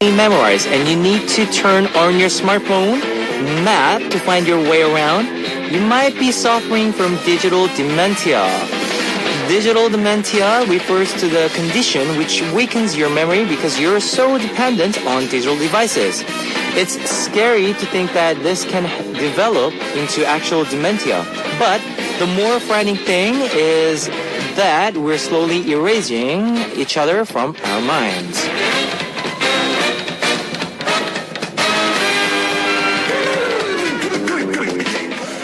memorize and you need to turn on your smartphone map to find your way around, you might be suffering from digital dementia. Digital dementia refers to the condition which weakens your memory because you're so dependent on digital devices. It's scary to think that this can develop into actual dementia, but the more frightening thing is that we're slowly erasing each other from our minds.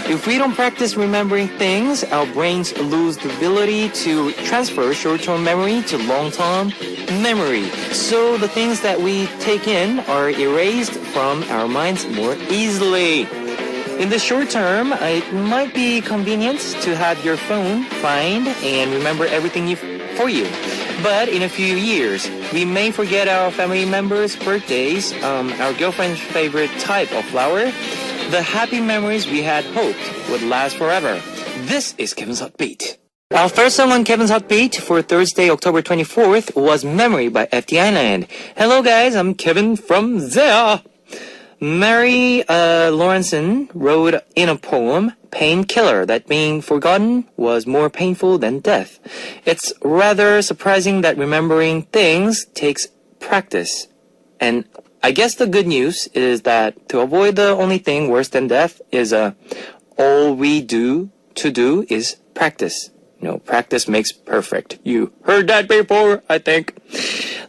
If we don't practice remembering things, our brains lose the ability to transfer short-term memory to long-term memory. So the things that we take in are erased from our minds more easily. In the short term, it might be convenient to have your phone find and remember everything for you. But in a few years, we may forget our family members' birthdays, our girlfriend's favorite type of flower, the happy memories we had hoped would last forever. This is Kevin's Hot Beat. Our first song on Kevin's Hot Beat for Thursday, October 24th was Memory by FT Island. Hello guys, I'm Kevin from there. Mary Lawrenson wrote in a poem, Painkiller, that being forgotten was more painful than death. It's rather surprising that remembering things takes practice. And I guess the good news is that to avoid the only thing worse than death is all we do is practice. Practice makes perfect. You heard that before, I think.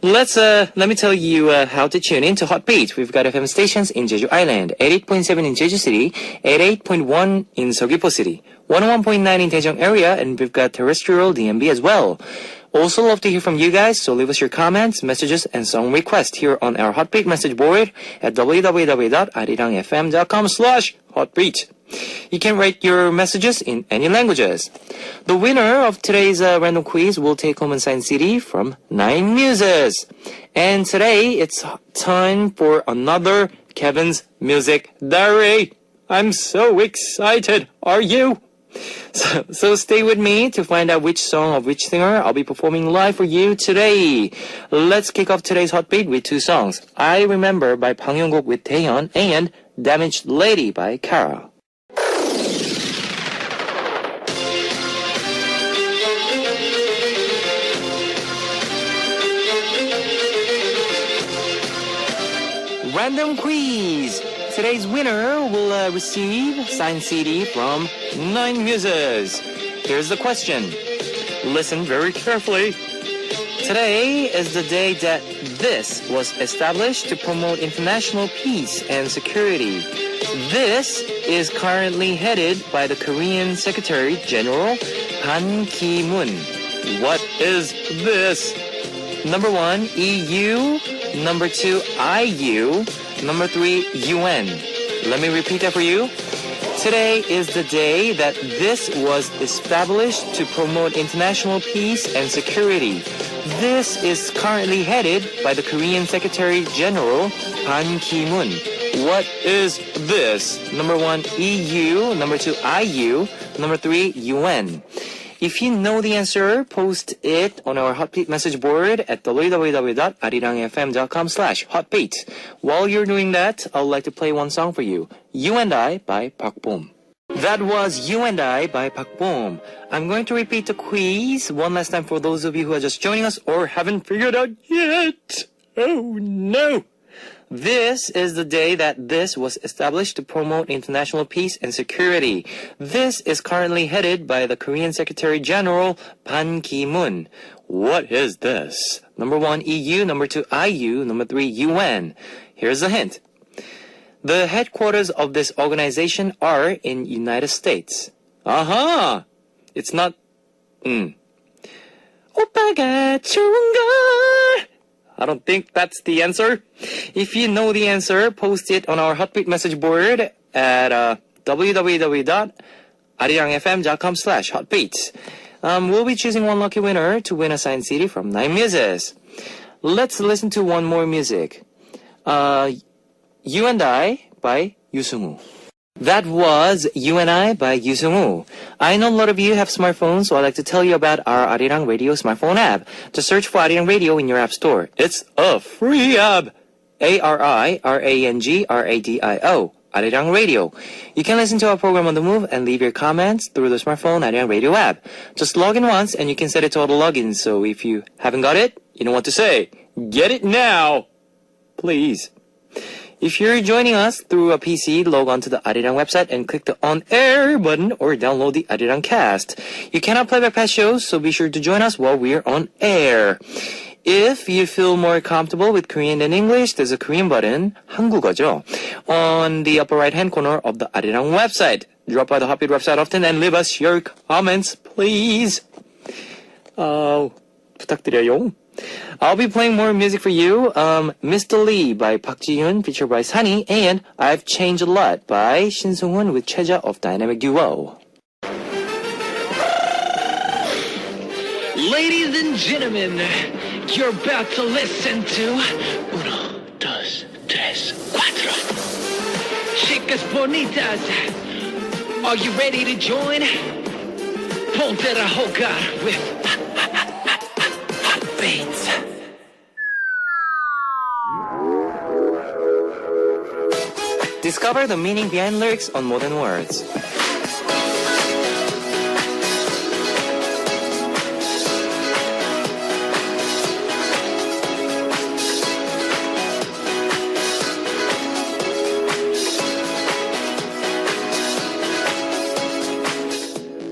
Let me tell you how to tune in to Hot Beat. We've got FM stations in Jeju Island, 88.7 in Jeju City, 88.1 in Seogwipo City, 101.9 in Daejeong area, and we've got terrestrial DMB as well. Also love to hear from you guys, so leave us your comments, messages, and song requests here on our Hotbeat message board at www.arirangfm.com/hotbeat. You can write your messages in any languages. The winner of today's random quiz will take home a signed CD from Nine Muses. And today, it's time for another Kevin's Music Diary. I'm so excited. Are you? So stay with me to find out which song of which singer I'll be performing live for you today. Let's kick off today's Hot Beat with two songs. I Remember by Bang Yong-guk with Taeyeon and Damaged Lady by Kara. Random quiz. Today's winner will receive signed CD from Nine Muses. Here's the question. Listen very carefully. Today is the day that this was established to promote international peace and security. This is currently headed by the Korean Secretary General Ban Ki-moon. What is this? Number 1, EU. Number 2, IU. Number 3, UN. Let me repeat that for you. Today is the day that this was established to promote international peace and security. This is currently headed by the Korean Secretary General Ban Ki-moon. What is this? Number 1, EU. Number 2, IU. Number 3, UN. If you know the answer, post it on our Hotbeat message board at www.arirangfm.com/hotbeat. While you're doing that, I'd like to play one song for you, You and I by Park Bom. That was You and I by Park Bom. I'm going to repeat the quiz one last time for those of you who are just joining us or haven't figured out yet. Oh no! This is the day that this was established to promote international peace and security. This is currently headed by the Korean Secretary General Ban Ki-moon. What is this? Number 1, EU. Number 2, IU. Number 3, UN. Here's a hint. The headquarters of this organization are in United States. Aha! It's not... 오빠가 좋은걸. I don't think that's the answer. If you know the answer, post it on our Hotbeat message board at www.arirangfm.com/hotbeat. We'll be choosing one lucky winner to win a signed CD from Nine Muses. Let's listen to one more music. You and I by Yoo Seung-woo. That was You and I by Yoo Seung-woo. I know a lot of you have smartphones, so I'd like to tell you about our Arirang Radio smartphone app. Just search for Arirang Radio in your app store. It's a free app. ARIRANGRADIO. Arirang Radio. You can listen to our program on the move and leave your comments through the smartphone Arirang Radio app. Just log in once and you can set it to auto login. So if you haven't got it, you know what to say. Get it now! Please. If you're joining us through a PC, log on to the Arirang website and click the On Air button or download the Arirang cast. You cannot play back past shows, so be sure to join us while we're on air. If you feel more comfortable with Korean than English, there's a Korean button, 한국어죠, on the upper right-hand corner of the Arirang website. Drop by the Hotbeat website often and leave us your comments, please. 부탁드려요. I'll be playing more music for you. Mr. Lee by Park Ji-hyun featured by Sunny, and I've Changed a Lot by Shin Sung-hoon with Cheja of Dynamic Duo. Ladies and gentlemen, you're about to listen to Uno, Dos, Tres, Cuatro. Chicas bonitas, are you ready to join? Ponte a jugar with Beats. Discover the meaning behind lyrics on Modern Words.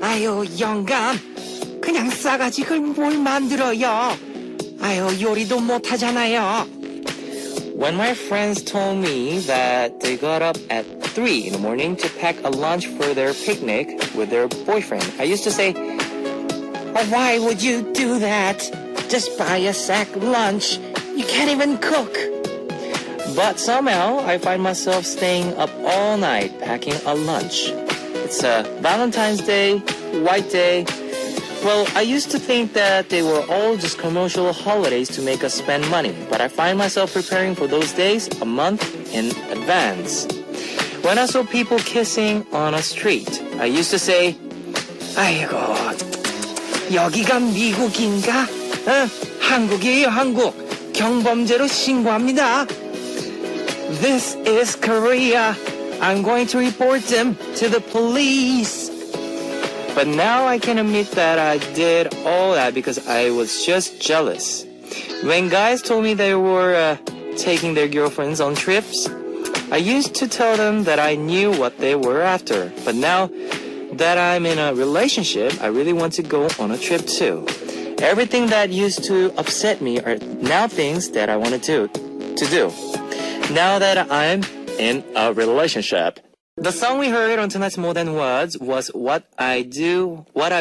아유 영감 그냥 싸가지를 뭘 만들어요. 아유 요리도 못하잖아요. When my friends told me that they got up at 3 in the morning to pack a lunch for their picnic with their boyfriend, I used to say, Oh, why would you do that? Just buy a sack lunch. You can't even cook. but somehow I find myself staying up all night packing a lunch. It's a Valentine's Day, White Day. Well, I used to think that they were all just commercial holidays to make us spend money, but I find myself preparing for those days a month in advance. When I saw people kissing on a street, I used to say, 아이고, 여기가 미국인가? 한국이에요, 한국. 경범죄로 신고합니다. This is Korea. I'm going to report them to the police. but now I can admit that I did all that because I was just jealous. When guys told me they were taking their girlfriends on trips, I used to tell them that I knew what they were after. But now that I'm in a relationship, I really want to go on a trip too. Everything that used to upset me are now things that I want to do. Now that I'm in a relationship. The song we heard on tonight's More Than Words was What I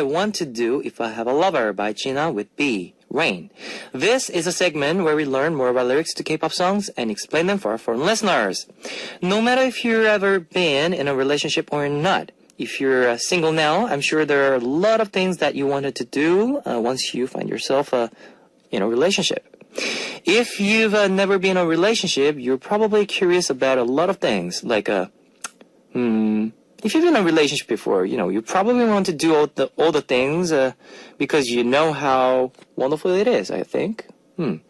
Want to Do If I Have a Lover by Gina with B, Rain. This is a segment where we learn more about lyrics to K-pop songs and explain them for our foreign listeners. No matter if you've ever been in a relationship or not, if you're single now, I'm sure there are a lot of things that you wanted to do once you find yourself in a relationship. If you've never been in a relationship, you're probably curious about a lot of things, like if you've been in a relationship before, you probably want to do all the things because you know how wonderful it is, I think. The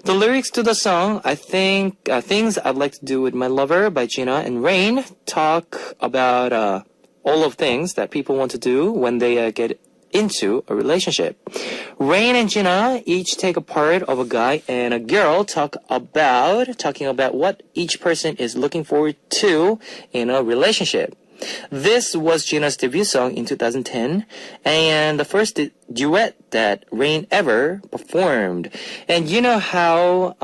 lyrics to the song, I think, Things I'd Like to Do with My Lover by Gina and Rain talk about all of things that people want to do when they get into a relationship. Rain and Gina each take a part of a guy and a girl talking about what each person is looking forward to in a relationship. This was Gina's debut song in 2010 and the first duet that Rain ever performed. And you know how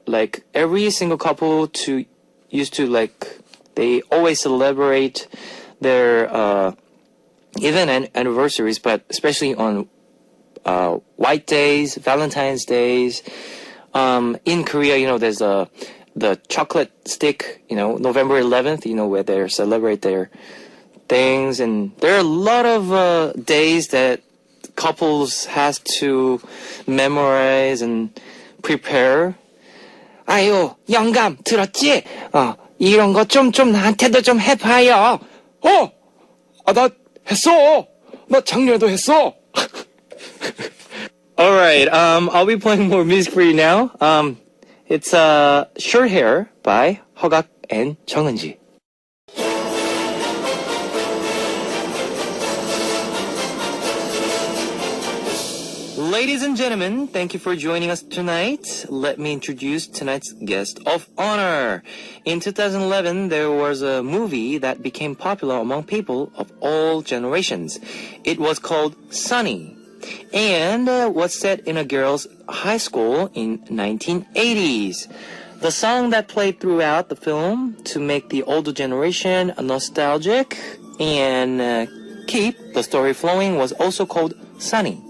like every single couple used to they always celebrate their even anniversaries, but especially on White Days, Valentine's Days. In Korea, there's the chocolate stick, November 11th, where they celebrate their things. And there are a lot of days that couples has to memorize and prepare. 아유, 영감, 들었지? 이런 거 좀 나한테도 좀 해봐요. 나 했어. 나 작년에도 했어. Alright, I'll be playing more music for you now. It's Short Hair by 허각 and 정은지. Ladies and gentlemen, thank you for joining us tonight. Let me introduce tonight's guest of honor. In 2011, there was a movie that became popular among people of all generations. It was called Sunny, and was set in a girls' high school in 1980s. The song that played throughout the film to make the older generation nostalgic and keep the story flowing was also called Sunny.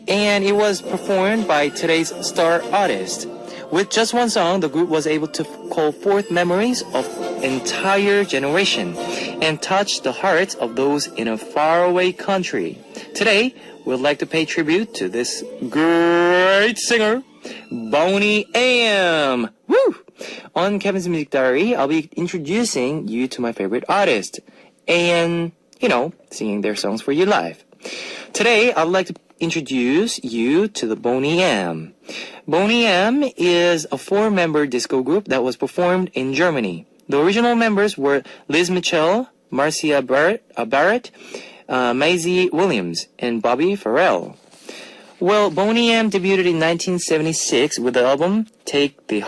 And it was performed by today's star artist. With just one song, the group was able to call forth memories of entire generation and touch the hearts of those in a faraway country. Today, we'd like to pay tribute to this great singer, Boney M. Woo! On Kevin's Music Diary, I'll be introducing you to my favorite artist and, singing their songs for you live. Today, I'd like to introduce you to the Boney M. Boney M is a 4-member disco group that was performed in Germany. The original members were Liz Mitchell, Marcia Barrett, Maisie Williams, and Bobby Farrell. Well, Boney M debuted in 1976 with the album Take the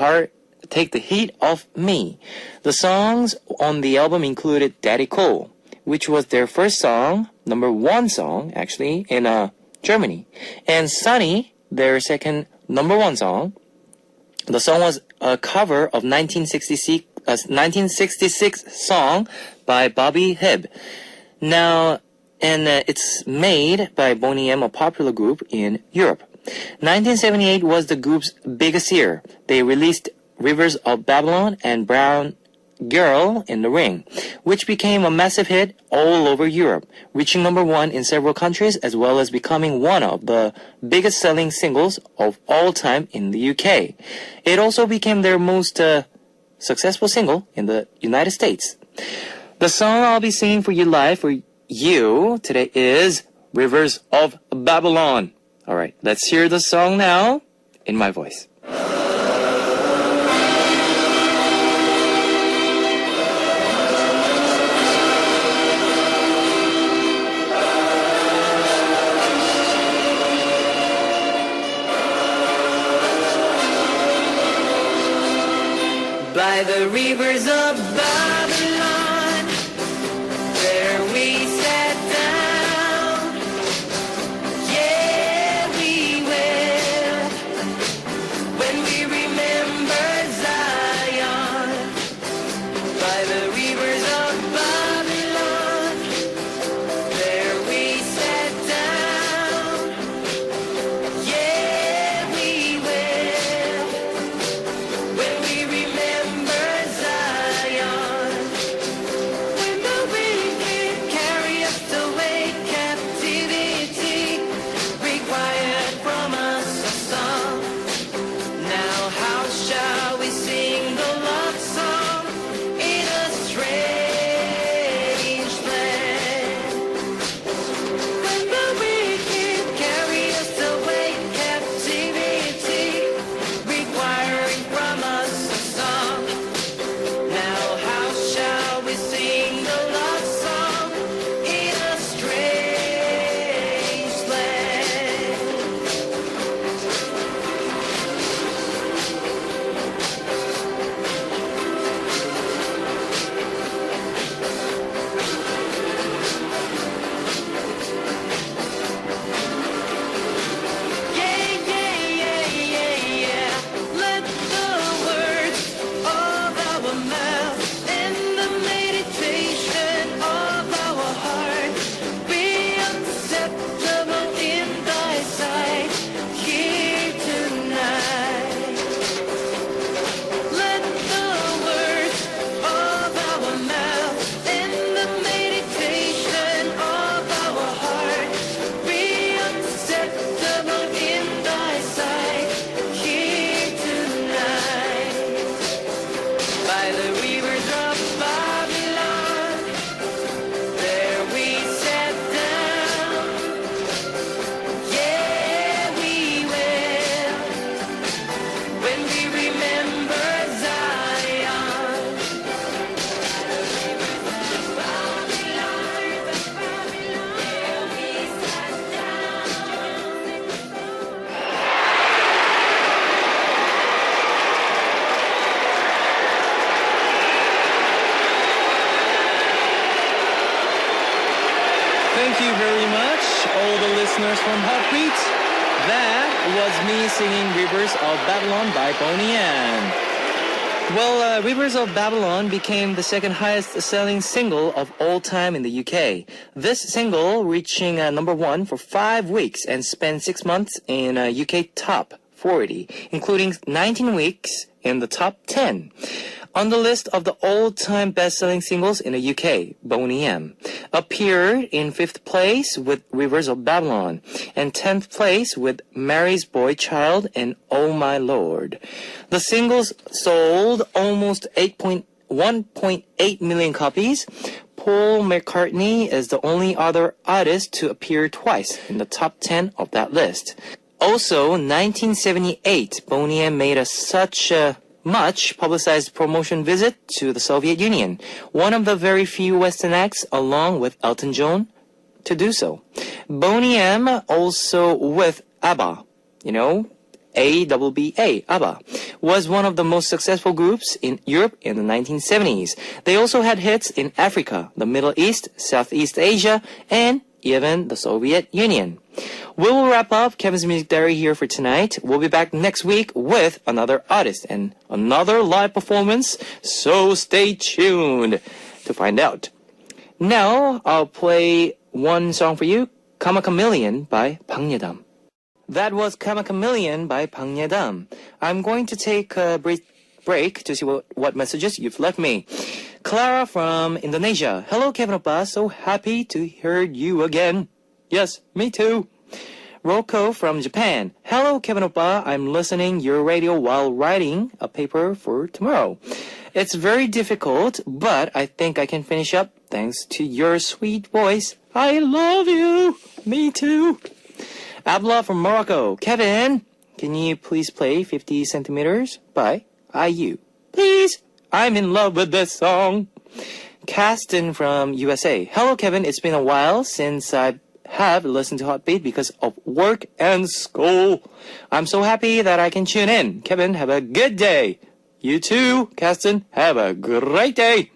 Heat Off Me. The songs on the album included Daddy Cool, which was their first song, number 1 song, actually, in Germany, and Sunny, their second number 1 song. The song was a cover of 1966 song by Bobby Hebb. Now, it's made by Boney M, a popular group in Europe. 1978 was the group's biggest year. They released Rivers of Babylon and Brown Girl in the Ring, which became a massive hit all over Europe, reaching number 1 in several countries as well as becoming one of the biggest selling singles of all time in the UK. It also became their most successful single in the United States. The song I'll be singing for you live for you today is Rivers of Babylon. Alright, let's hear the song now in my voice. By the rivers of Babylon, there we sat down. Yeah, we will. When we remember Zion. By the rivers of Babylon, there we sat down. Yeah, we will. When we remember Zion. all the listeners from Heartbeat. That was me singing Rivers of Babylon by Boney M. Well, Rivers of Babylon became the second highest selling single of all time in the UK. This single reaching number 1 for 5 weeks and spent 6 months in UK top 40, including 19 weeks in the top 10. On the list of the all-time best-selling singles in the UK, Boney M appeared in 5th place with Rivers of Babylon and 10th place with Mary's Boy Child and Oh My Lord. The singles sold almost 1.8 million copies. Paul McCartney is the only other artist to appear twice in the top 10 of that list. Also, 1978, Boney M made such a much publicized promotion visit to the Soviet Union, one of the very few Western acts, along with Elton John, to do so. Boney M also with ABBA, ABBA, ABBA, was one of the most successful groups in Europe in the 1970s. They also had hits in Africa, the Middle East, Southeast Asia, and even the Soviet Union. We will wrap up Kevin's Music Diary here for tonight. We'll be back next week with another artist and another live performance, so stay tuned to find out. Now, I'll play one song for you, Kama Chameleon by Bang Ye-dam. That was Kama Chameleon by Bang Ye-dam. I'm going to take a break to see what messages you've left me. Clara from Indonesia. Hello, Kevin Oppa. So happy to hear you again. Yes, me too. Roko from Japan. Hello, Kevin Oppa. I'm listening your radio while writing a paper for tomorrow. It's very difficult, but I think I can finish up thanks to your sweet voice. I love you. Me too. Abla from Morocco. Kevin, can you please play 50 centimeters by IU? Please. I'm in love with this song. Caston from USA. Hello, Kevin. It's been a while since I have listened to Heartbeat because of work and school. I'm so happy that I can tune in. Kevin, have a good day. You too, Caston. Have a great day.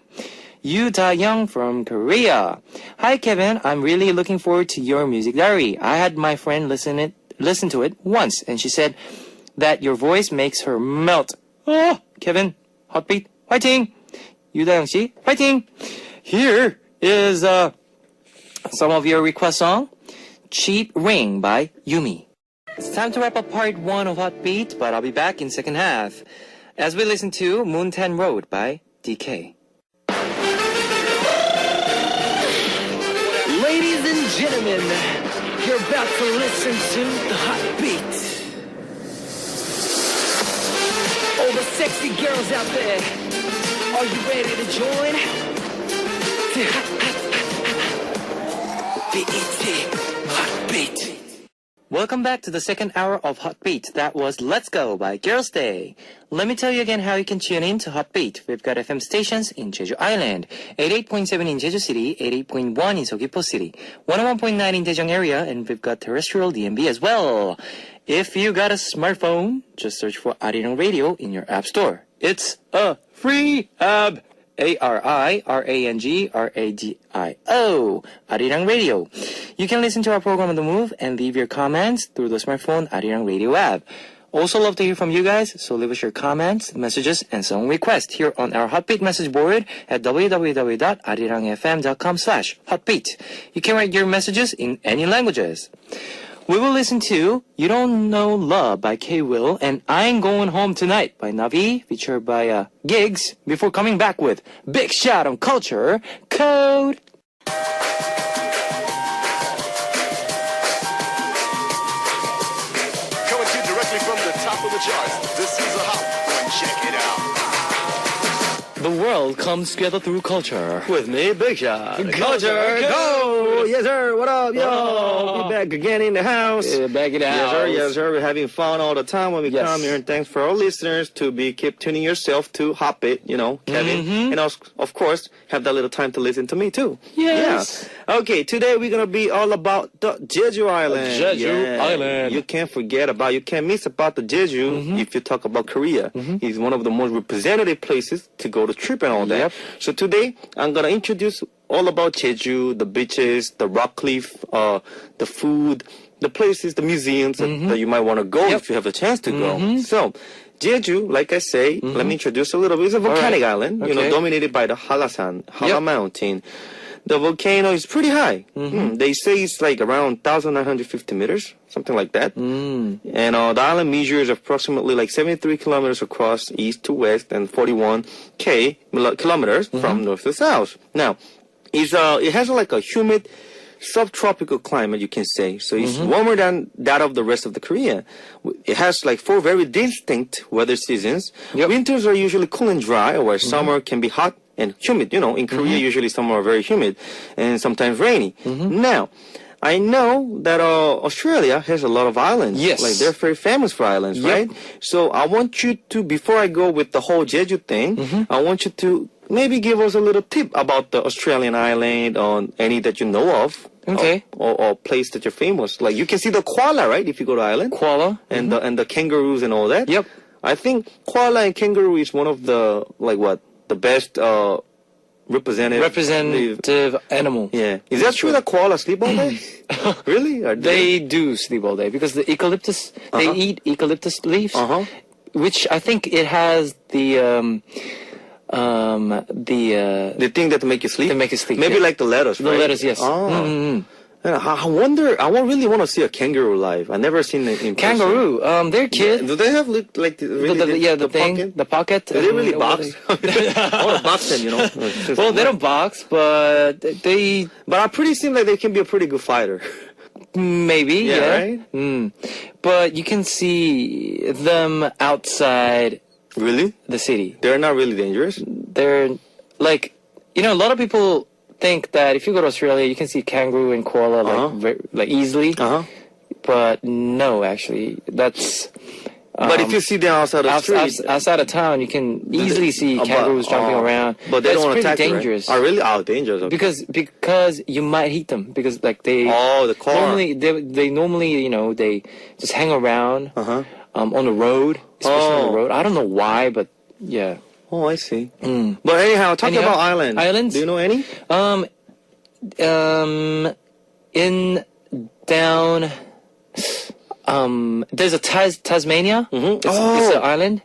Yu Da-young from Korea. Hi, Kevin. I'm really looking forward to your music diary. I had my friend listen to it once, and she said that your voice makes her melt. Oh, Kevin, Heartbeat, fighting! Yu Da-young 씨, fighting! Here is some of your request song, Cheap Ring by Yumi. It's time to wrap up part 1 of Heartbeat, but I'll be back in second half as we listen to Moontan Road by DK. Ladies and gentlemen, you're about to listen to the Heartbeat. All the sexy girls out there, are you ready to join? BET Heartbeat. Welcome back to the second hour of Heartbeat. That was Let's Go by Girls' Day. Let me tell you again how you can tune in to Heartbeat. We've got FM stations in Jeju Island, 88.7 in Jeju City, 88.1 in Seogwipo City, 101.9 in Daejeong area, and we've got terrestrial DMB as well. If you got a smartphone, just search for Arirang Radio in your app store. It's a free app. ARIRANGRADIO, Arirang Radio. You can listen to our program on the move and leave your comments through the smartphone Arirang Radio app. Also love to hear from you guys, so leave us your comments, messages, and song requests here on our Heartbeat message board at www.arirangfm.com/heartbeat. You can write your messages in any languages. We will listen to You Don't Know Love by K-Will and I Ain't Going Home Tonight by Navi, featured by Giggs, before coming back with Big Shot on Culture Code. Coming to you directly from the top of the charts, this is a hot one. Check it out. The world comes together through culture. With me, Big Shot. Culture, go! Yes, sir. What up, yo? Be back again in the house. Yeah, back in the Yes, house. sir. Yes, sir. We're having fun all the time when we Yes. come here. And thanks for our listeners to keep tuning yourself to Heartbeat, Kevin. And of course, have that little time to listen to me, too. Yes. Yeah. Okay, today we're going to be all about the Jeju Island. Jeju Island. You can't miss about the Jeju if you talk about Korea. It's one of the most representative places to go to trip and all that. Yep. So today, I'm going to introduce all about Jeju, the beaches, the rock cliff, the food, the places, the museums that you might want to go if you have the chance to go. So, Jeju, like I say, let me introduce a little bit. It's a volcanic island, Okay. dominated by the Halasan, Hala Mountain. The volcano is pretty high. They say it's like around 1,950 meters, something like that. And the island measures approximately like 73 kilometers across east to west and 41 kilometers from north to south. Now, it has like a humid subtropical climate, you can say. So it's warmer than that of the rest of the Korea. It has like 4 very distinct weather seasons. Winters are usually cool and dry, where summer can be hot and humid. In Korea, usually summer are very humid and sometimes rainy. Now, I know that Australia has a lot of islands. Yes. Like they're very famous for islands, right? So I want you to, before I go with the whole Jeju thing, I want you to maybe give us a little tip about the Australian island or any that you know of. Okay. Or place that you're famous. Like you can see the koala, right? If you go to Ireland. Koala. And the kangaroos and all that. Yep. I think koala and kangaroo is one of the the best Representative animal. Yeah. Is that true that koalas sleep all day? Really? Are They do sleep all day because the eucalyptus, they eat eucalyptus leaves, which I think it has the thing that make you sleep? They make you sleep, Maybe yeah. like the lettuce, the right? lettuce, yes. Oh. And I wonder, I really want to see a kangaroo live. I've never seen it in person. Kangaroo, they're Yeah. cute. Do they have like The thing, pocket? the pocket. Do they really and box? I want to box them, Well, they don't box, but they But I'm pretty seem like they can be a pretty good fighter. maybe, yeah. Right? But you can see them outside Really? the city. They're not really dangerous? They're like, a lot of people think that if you go to Australia, you can see kangaroo and koala like easily. But no, actually, that's. But if you see them outside the street, outside of town, you can easily see kangaroos jumping around. But they That's don't want to pretty attack you, right? dangerous. Oh, really? Oh, dangerous. Okay. Because you might hit them because like they the car. normally they just hang around on the road, especially on the road. I don't know why, but yeah. Oh, I see. But anyhow, talking about Islands? Do you know any? There's a Tasmania. It's an island.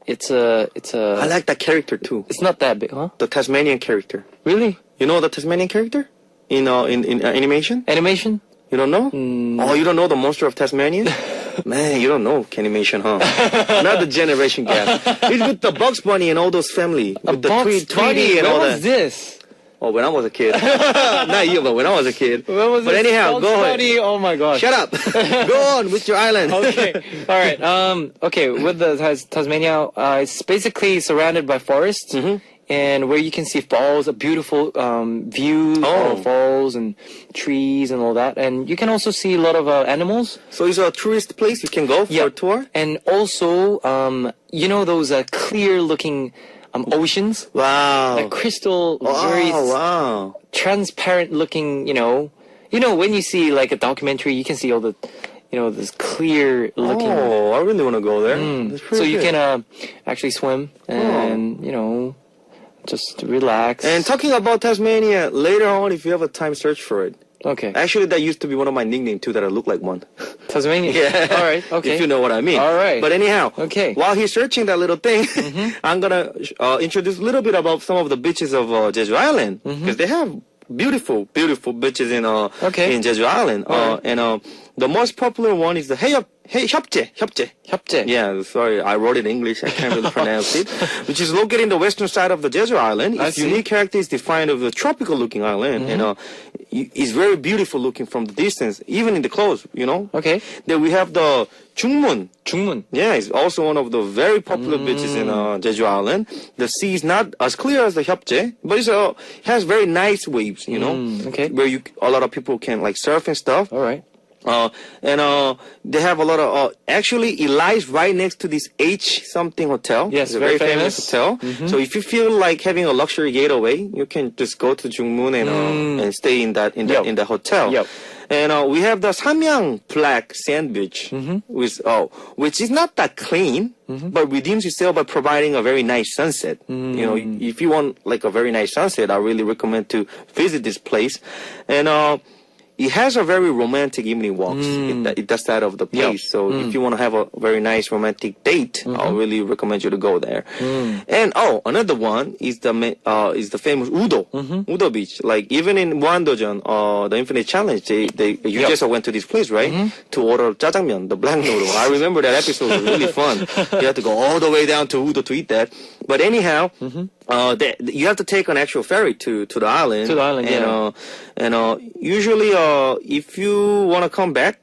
It's a. I like that character too. It's not that big, huh? The Tasmanian character. Really? You know the Tasmanian character in animation? Animation? You don't know? Oh, you don't know the monster of Tasmania? Man, you don't know animation, huh? Another generation gap. It's with the Bugs Bunny and all those family. With the Bugs Tweety and When all was that. this? Oh, when I was a kid. Not you, but when I was a kid. When was But this? anyhow, Bugs go ahead. Bunny? Oh my gosh. Shut up. Go on with your island. Okay. All right. Okay. With the Tasmania, it's basically surrounded by forests, and where you can see falls, a beautiful view of falls and trees and all that. And you can also see a lot of animals. So it's a tourist place you can go for a tour? And also, those clear-looking oceans. Wow. Like crystal, very wow. transparent-looking. When you see like a documentary, you can see all the. This clear looking. Oh, I really want to go there. That's pretty So you good. can actually swim and just relax. And talking about Tasmania, later on, if you have a time, search for it. Okay. Actually, that used to be one of my nicknames too, that I look like one. Tasmania. Yeah. All right. Okay. If you know what I mean. All right. But anyhow, Okay. while he's searching that little thing, I'm gonna introduce a little bit about some of the beaches of Jeju Island, because they have beautiful, beautiful beaches in Jeju Island. And the most popular one is the Hyopje. Hyopje. Yeah, sorry, I wrote it in English. I can't really pronounce it. Which is located in the western side of the Jeju Island. Its unique character is defined of the tropical-looking island. It's very beautiful looking from the distance, even in the close. Okay. Then we have the Jungmun. Jungmun. Yeah, it's also one of the very popular beaches in Jeju Island. The sea is not as clear as the Hyopje, but it has very nice waves. Okay. Where a lot of people can like surf and stuff. All right. And they have a lot of actually it lies right next to this H something hotel. Yes, it's a very very famous hotel. So if you feel like having a luxury getaway, you can just go to Jungmun and stay in that hotel. Yep. And we have the Samyang black sandwich, which is not that clean, but redeems itself by providing a very nice sunset. You know, if you want like a very nice sunset, I really recommend to visit this place. And it has a very romantic evening walks in that side of the place. So if you want to have a very nice romantic date, I really recommend you to go there. And another one is the famous Udo, Udo Beach. Like even in Muandojeon, the Infinite Challenge, you just went to this place, right? To order jjajangmyeon, the black noodle. I remember that episode was really fun. You had to go all the way down to Udo to eat that. But anyhow, you have to take an actual ferry to the island. To the island, and usually, if you want to come back,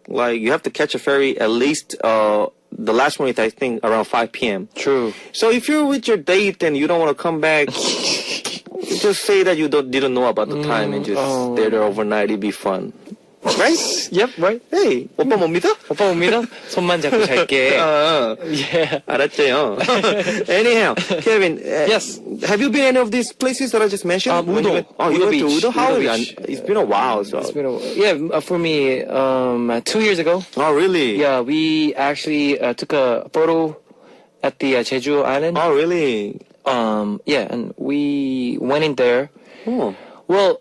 like you have to catch a ferry at least the last one is I think around 5 p.m. True. So if you're with your date and you don't want to come back, just say that you didn't know about the time and just stay there overnight. It'd be fun. Right? Yep, right. Hey, 오빠 못 믿어? 오빠 못 믿어? 손만 잡고 잘게. Yeah. 알았죠. Anyhow, Kevin. Yes. Have you been any of these places that I just mentioned? Udo. You went Udo to Beach. Udo? How Udo was Beach. it? It's been a while. So. It's been for me, 2 years ago. Oh, really? Yeah, we actually took a photo at the Jeju Island. Oh, really? Yeah, and we went in there. Oh. Well,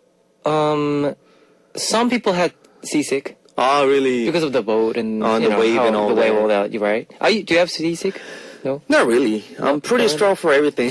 some people had seasick Oh, really? because of the boat and the wave how and all the wave, that. all that. You right? Do you have seasick? No. Not really. I'm pretty strong for everything.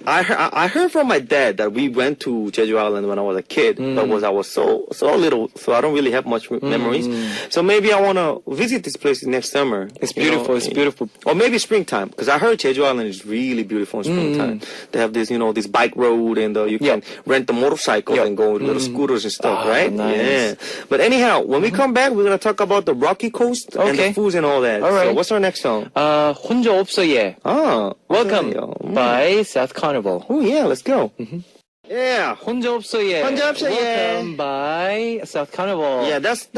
I heard from my dad that we went to Jeju Island when I was a kid, but I was so little, so I don't really have much memories. So maybe I want to visit this place next summer. It's beautiful. It's beautiful. Or maybe springtime, because I heard Jeju Island is really beautiful in springtime. They have this, this bike road, and you can rent the motorcycles and go with little scooters and stuff, right? Nice. Yeah. But anyhow, when we come back, we're gonna talk about the rocky coast and the Okay. foods and all that. All right. So what's our next song? 혼자 없어 예. Welcome okay. by South Carnival. Oh yeah, let's go. Yeah. 혼자 없어 예. 혼자 없어, 예. Welcome by South Carnival. Yeah, that's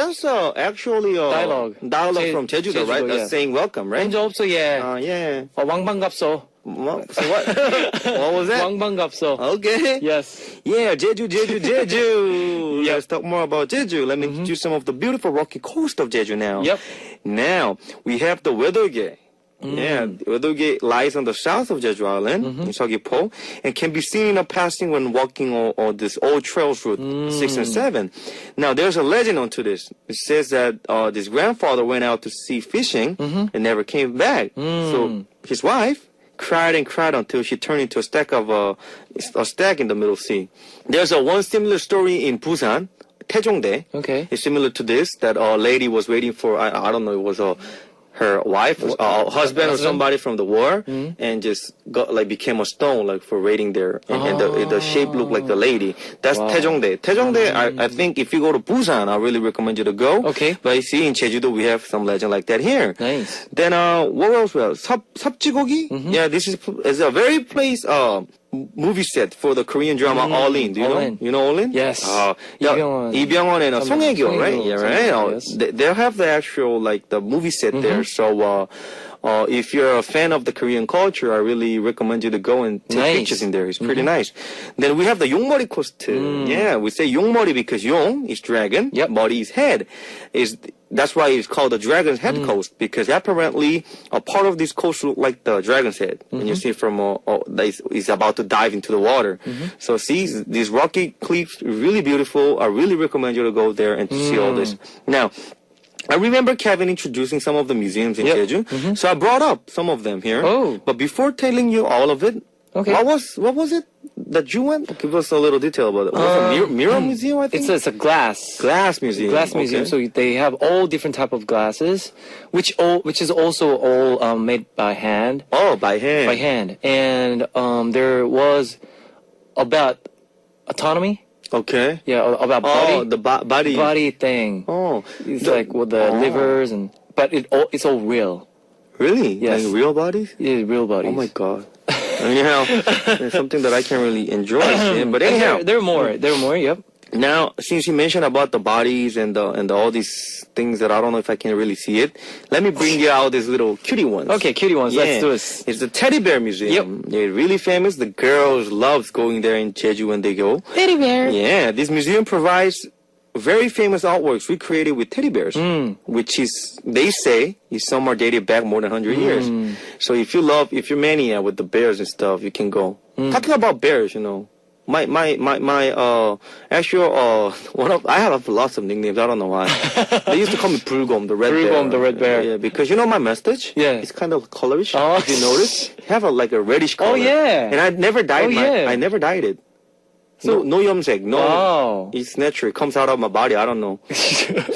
actually Dialogue. from Jeju-do, right? Jeju-do, yeah. Saying welcome, right? 혼자 없어 예. Yeah. 왕반갑소. So what? What was that? 왕반갑소. Okay. Yes. Yeah, Jeju. Let's talk more about Jeju. Let me introduce some of the beautiful rocky coast of Jeju now. Yep. Now, we have the Wedoge. Yeah, Wedoge lies on the south of Jeju Island, in Seogwipo, and can be seen in a passing when walking on this old trails route 6 and 7. Now, there's a legend onto this. It says that this grandfather went out to sea fishing and never came back. So his wife cried and cried until she turned into a stack in the middle sea. There's one similar story in Busan, Taejongdae. Okay. It's similar to this, that a lady was waiting for, I don't know, it was her wife, husband, or somebody from the war, and just became a stone, for waiting there, and the shape looked like the lady. That's Taejongdae. Taejongdae, I think if you go to Busan, I really recommend you to go. Okay. But you see, in Jeju-do, we have some legend like that here. Nice. Then, what else? Well, Sapjigogi? Yeah, this is a very place, movie set for the Korean drama All In. Do you All know? In. You know All In? Yes. Lee Byung-won and Song Hye-kyo, right? Yeah, right. Yes. They'll have the actual the movie set there. So if you're a fan of the Korean culture, I really recommend you to go and take pictures in there. It's pretty nice. Then we have the Yongmori Coast. Yeah, we say Yongmori because Yong is dragon, Mori is head. That's why it's called the Dragon's Head Coast, because apparently a part of this coast looks like the dragon's head. When you see it from it's about to dive into the water. So see, these rocky cliffs, really beautiful. I really recommend you to go there and to see all this. Now, I remember Kevin introducing some of the museums in Jeju, so I brought up some of them here. Oh. But before telling you all of it, what was it that you went? Give us a little detail about it. Was it a mirror museum, I think? It's a glass museum. Glass museum. Okay. So they have all different type of glasses, which is also all made by hand. Oh, by hand. By hand, and there was about autonomy. Okay. Yeah, about body. Oh, the body. Body thing. Oh, It's like with the livers but it's all real. Really? Yes. Like real bodies? Yeah, real bodies. Oh my god. Anyhow, it's something that I can really enjoy. But anyhow, there are more. Yep. Now, since you mentioned about the bodies and all these things that I don't know if I can really see it, let me bring you out these little cutie ones. Okay, cutie ones. Yeah. Let's do this. It's the Teddy Bear Museum. Yep. They're really famous. The girls loves going there in Jeju when they go. Teddy bear. Yeah, this museum provides very famous artworks recreated with teddy bears, which is, they say, is somewhere dated back more than 100 years. So if you're mania with the bears and stuff, you can go. Talking about bears, you know, my actual I have lots of nicknames. I don't know why. They used to call me Bulgom, the red bear. Bulgom, the red bear. Yeah, because you know my mustache. Yeah. It's kind of colorish. Oh. If you notice, have like a reddish color. Oh yeah. And I never dyed Oh, yeah. I never dyed it. So no 염색, no. Wow. It's natural. It comes out of my body. I don't know.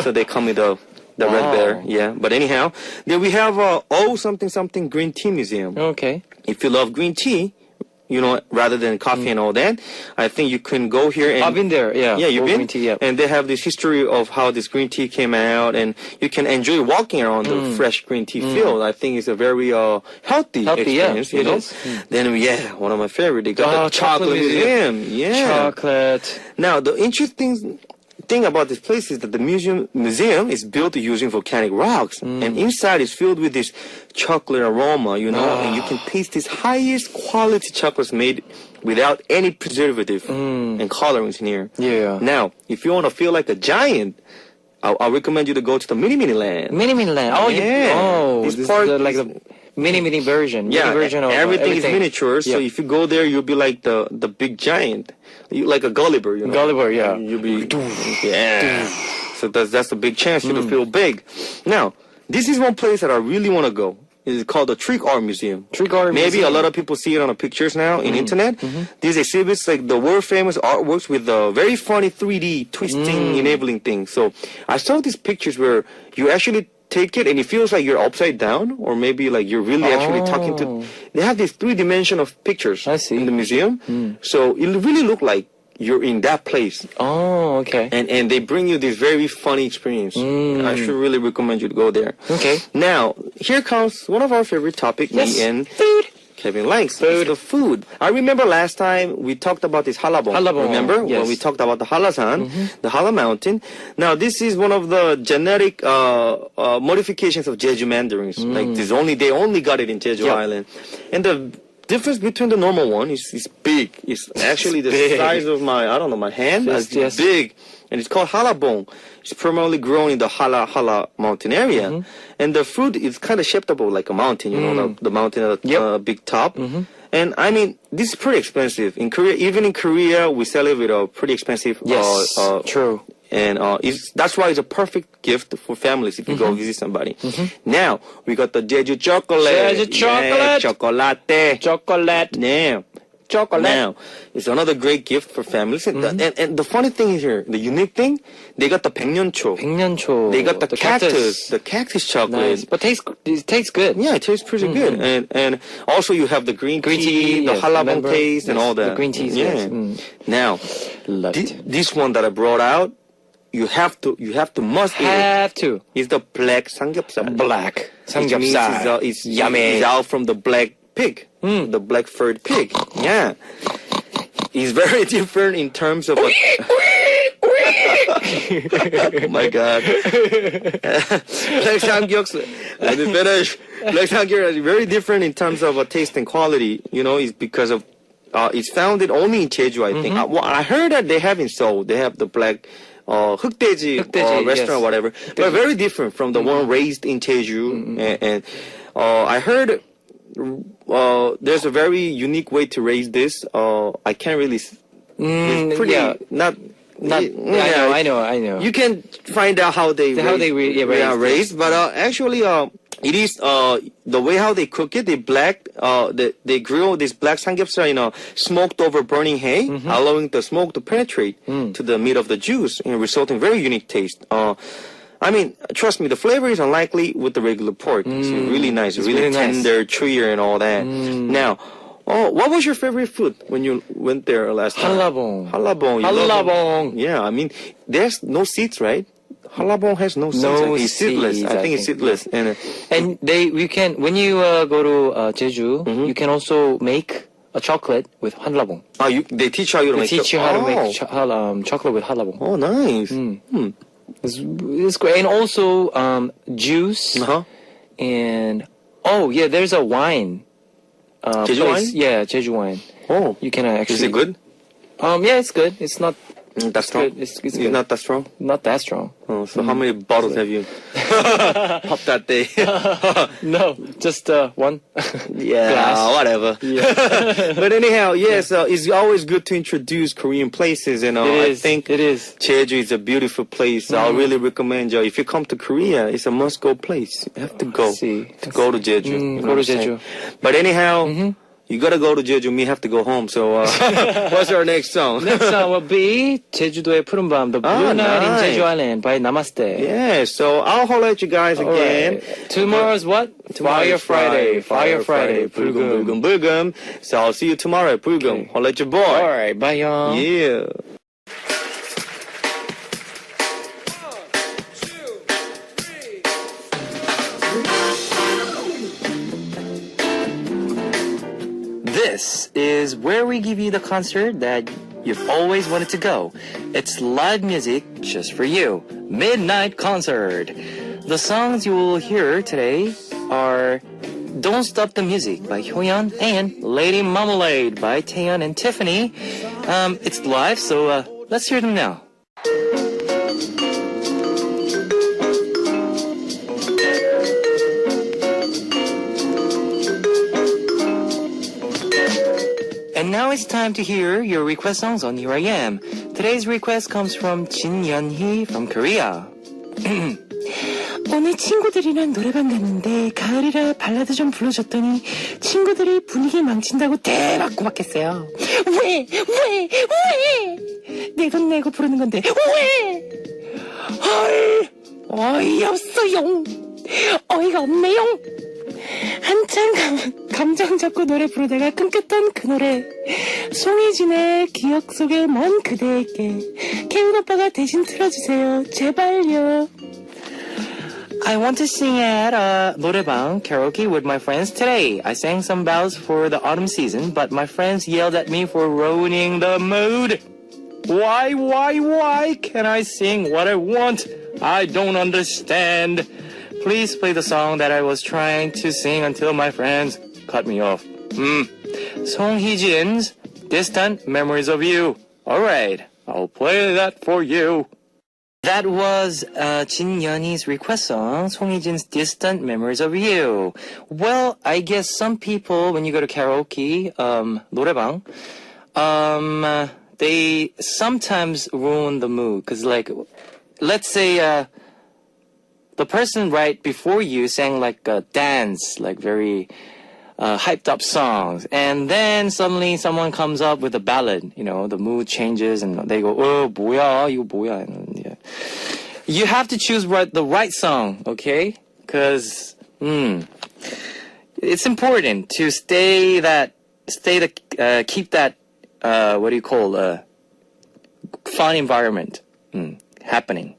So they call me the red bear. Yeah. But anyhow, then we have something green tea museum. Okay. If you love green tea, you know, rather than coffee and all that, I think you can go here and. I've been there. Yeah. Yeah, you've been. Green tea, yeah. And they have this history of how this green tea came out, and you can enjoy walking around the fresh green tea field. I think it's a very healthy experience. Yeah, you know. it is. Then one of my favorite. They got the chocolate museum. Yeah. Chocolate. Now the interesting thing about this place is that the museum is built using volcanic rocks, and inside is filled with this chocolate aroma, you know, and you can taste this highest quality chocolates made without any preservative and colorants in here. Yeah. Now, if you want to feel like a giant, I'll recommend you to go to the Mini Land. Mini land. Oh Yeah. This This is part like is- the mini version. Yeah, Mini version of everything is miniature. So Yeah. if you go there, you'll be like the big giant, like a Gulliver, you know. Gulliver, yeah. You'll be So that's a big chance you to feel big. Now, this is one place that I really want to go. It's called the Trick Art Museum. Trick Art Maybe Museum. a lot of people see it on the pictures now in internet. These exhibits like the world famous artworks with the very funny 3D twisting enabling things. So I saw these pictures where you actually take it and it feels like you're upside down, or maybe like you're really actually talking to. They have these 3-dimensional pictures I see. in the museum. So it really look like you're in that place. Oh, okay. And they bring you this very funny experience. I should really recommend you to go there. Okay. Now, here comes one of our favorite topics, Yes. me and Food. Kevin likes. It's the food. I remember last time we talked about this halabong. Halabong, Remember? yes. When we talked about the Halasan, the Hala Mountain. Now, this is one of the genetic modifications of Jeju mandarins. Like, they only got it in Jeju Yep. Island. And the difference between the normal one is big. It's actually the big. size of my hand. Yes, It's yes. big. And it's called halabong. It's primarily grown in the Hala mountain area. And the fruit is kind of shaped up like a mountain, you know, the mountain at the big top. And I mean, this is pretty expensive. Even in Korea, we sell it with a pretty expensive. Yes. True. And that's why it's a perfect gift for families if you go visit somebody. Now, we got the Jeju chocolate. Jeju Yeah, chocolate. chocolate. Chocolate. Yeah. Chocolate. Now, it's another great gift for families. And the funny thing is here, the unique thing, they got the 백년초. 백년초. They got the cactus, the cactus chocolate. Nice. But it tastes good. Yeah, it tastes pretty good. And also you have the green tea, the yes, halabong remember? taste and Yes, all that. the green teas, Yeah. yes. Now, Love it. this one that I brought out, you have to must eat it. Have to. It's the black samgyeopsal. Black. Which means Samgyeopsal. it's Yummy. It's out from the black pig, the black furred pig. Yeah, it's very different in terms of. Oh my God! Black samgyeopsal. Let me finish. Black samgyeopsal is very different in terms of taste and quality. You know, it's because of it's founded only in Jeju. I think. I heard that they have in Seoul. They have the black. 흑돼지 restaurant, yes. whatever, but very different from the one raised in Jeju. And I heard there's a very unique way to raise this. I can't really. It's pretty yeah. not. I know. You can find out how they raised, but actually it is the way how they cook it. They grill this black samgyeopsal in a smoked over burning hay, allowing the smoke to penetrate to the meat of the juice and resulting very unique taste. I mean, trust me, the flavor is unlikely with the regular pork. It's really nice, really really nice. tender, chewier, and all that. Now, what was your favorite food when you went there last time? Halabong. Halabong. You love it? Halabong. Yeah, I mean, there's no seeds, right? Halabong has no seeds. No It's seedless. seeds, I I think it's think. seedless. And And we can, when you go to Jeju, you can also make a chocolate with 한라봉. They teach how you to They make teach you how to Oh. make chocolate with 한라봉. Oh, nice. It's great. And also juice. Uh-huh. And there's a wine. Jeju wine? Yeah, Jeju wine. Oh. You can actually. Is it good? Yeah, it's good. It's not That's strong? good. It's It's good. not that strong? Not that strong. Oh, so how many bottles have you popped that day? No, just one. Yeah, Glass. whatever. But anyhow, yes, it's always good to introduce Korean places. And I think it is. Jeju is a beautiful place. I'll really recommend you. If you come to Korea, it's a must-go place. You have to go. see. To go to Jeju. You know go what to I'm saying? Jeju. But anyhow, you gotta go to Jeju. Me have to go home. So what's our next song? Next song will be 제주도의 푸른 밤, The Blue Night nice. in Jeju Island by Namaste. Yeah, so I'll holler at you guys All again. right. Tomorrow's what? Fire Friday. Fire Friday. 불금, 불금. 불금, 불금. So I'll see you tomorrow at 불금. Holler at your boy. All right, bye, y'all. Yeah. This is where we give you the concert that you've always wanted to go. It's live music just for you. Midnight Concert. The songs you will hear today are Don't Stop the Music by Hyoyeon and Lady Marmalade by Taeyeon and Tiffany. It's live, so let's hear them now. And now it's time to hear your request songs on Here I Am. Today's request comes from Jin Yeon-hee from Korea. 오늘 친구들이랑 노래방 갔는데 가을이라 발라드 좀 불러줬더니 친구들이 분위기 망친다고 대박 고맙겠어요. 왜? 내 돈 내고 부르는 건데 왜? 헐 어이없어요. 어이가 없네요. 한참 감정 잡고 노래 부르다가 끊겼던 그 노래 송혜진의 기억 속에 먼 그대에게 케빈 오빠가 대신 틀어주세요. 제발요. I want to sing at 노래방 karaoke with my friends today. I sang some ballads for the autumn season, but my friends yelled at me for ruining the mood. Why can't I sing what I want? I don't understand. Please play the song that I was trying to sing until my friends cut me off. Song Hee-jin's Distant Memories of You. Alright, I'll play that for you. That was Jin Yeon-hee's request song, Song Hee-jin's Distant Memories of You. Well, I guess some people, when you go to karaoke, 노래방, they sometimes ruin the mood. Cause like, let's say, the person right before you sang like a dance, like very hyped up songs. And then suddenly someone comes up with a ballad, you know, the mood changes and they go, 뭐야, 이거 뭐야. And, yeah. You have to choose the right song, okay? Cause, it's important to keep that, fun environment, happening.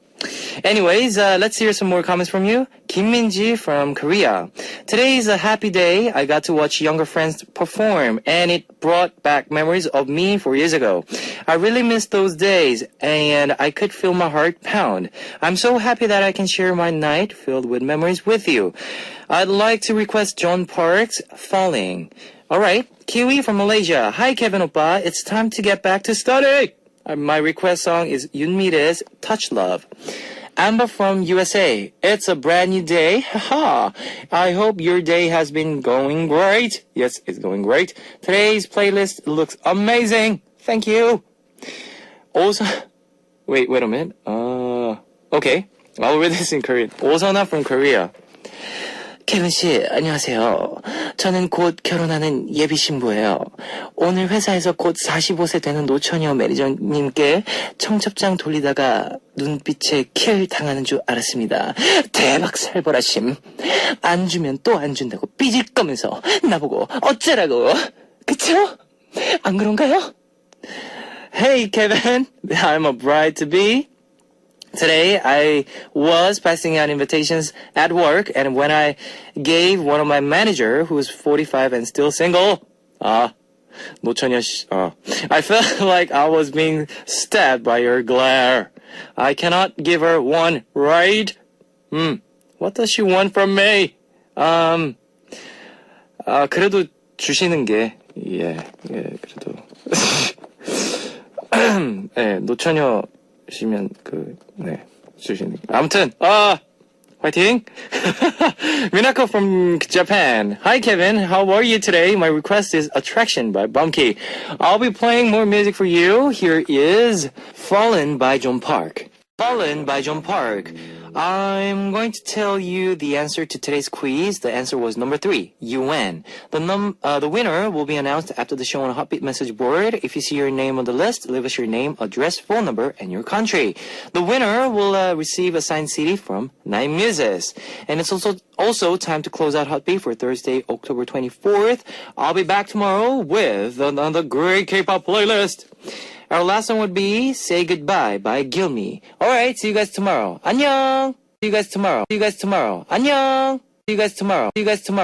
Anyways, let's hear some more comments from you. Kim Min-ji from Korea. Today is a happy day. I got to watch younger friends perform, and it brought back memories of me 4 years ago. I really miss those days, and I could feel my heart pound. I'm so happy that I can share my night filled with memories with you. I'd like to request John Park's Falling. Alright, Kiwi from Malaysia. Hi, Kevin Oppa. It's time to get back to study. My request song is Yoon Mi-rae's Touch Love. Amber from USA. It's a brand new day. Haha. I hope your day has been going great. Yes, it's going great. Today's playlist looks amazing. Thank you. Also, wait a minute. Okay. I'll read this in Korean. Osana from Korea. 케빈 씨, 안녕하세요. 저는 곧 결혼하는 예비 신부예요. 오늘 회사에서 곧 45세 되는 노처녀 매니저님께 청첩장 돌리다가 눈빛에 킬 당하는 줄 알았습니다. 대박 살벌하심. 안 주면 또 안 준다고 삐질 거면서 나보고 어쩌라고. 그쵸? 안 그런가요? Hey, Kevin. I'm a bride-to-be. Today, I was passing out invitations at work, and when I gave one of my manager, who's 45 and still single, 노처녀 씨, I felt like I was being stabbed by your glare. I cannot give her one, right? What does she want from me? 그래도 주시는 게, 그래도. 네, 노처녀시면, 주시는 게. 아무튼, 화이팅! Minako from Japan. Hi Kevin, how are you today? My request is Attraction by Bumkey. I'll be playing more music for you. Here is Fallen by John Park. Fallen by John Park. I'm going to tell you the answer to today's quiz. The answer was number 3, UN. The winner will be announced after the show on a Heartbeat message board. If you see your name on the list, leave us your name, address, phone number, and your country. The winner will receive a signed CD from Nine Muses. And it's also time to close out Heartbeat for Thursday, October 24th. I'll be back tomorrow with another great K-pop playlist. Our last song would be Say Goodbye by Gilmy. Alright, see you guys tomorrow. 안녕! See you guys tomorrow. See you guys tomorrow. 안녕! See you guys tomorrow. See you guys tomorrow.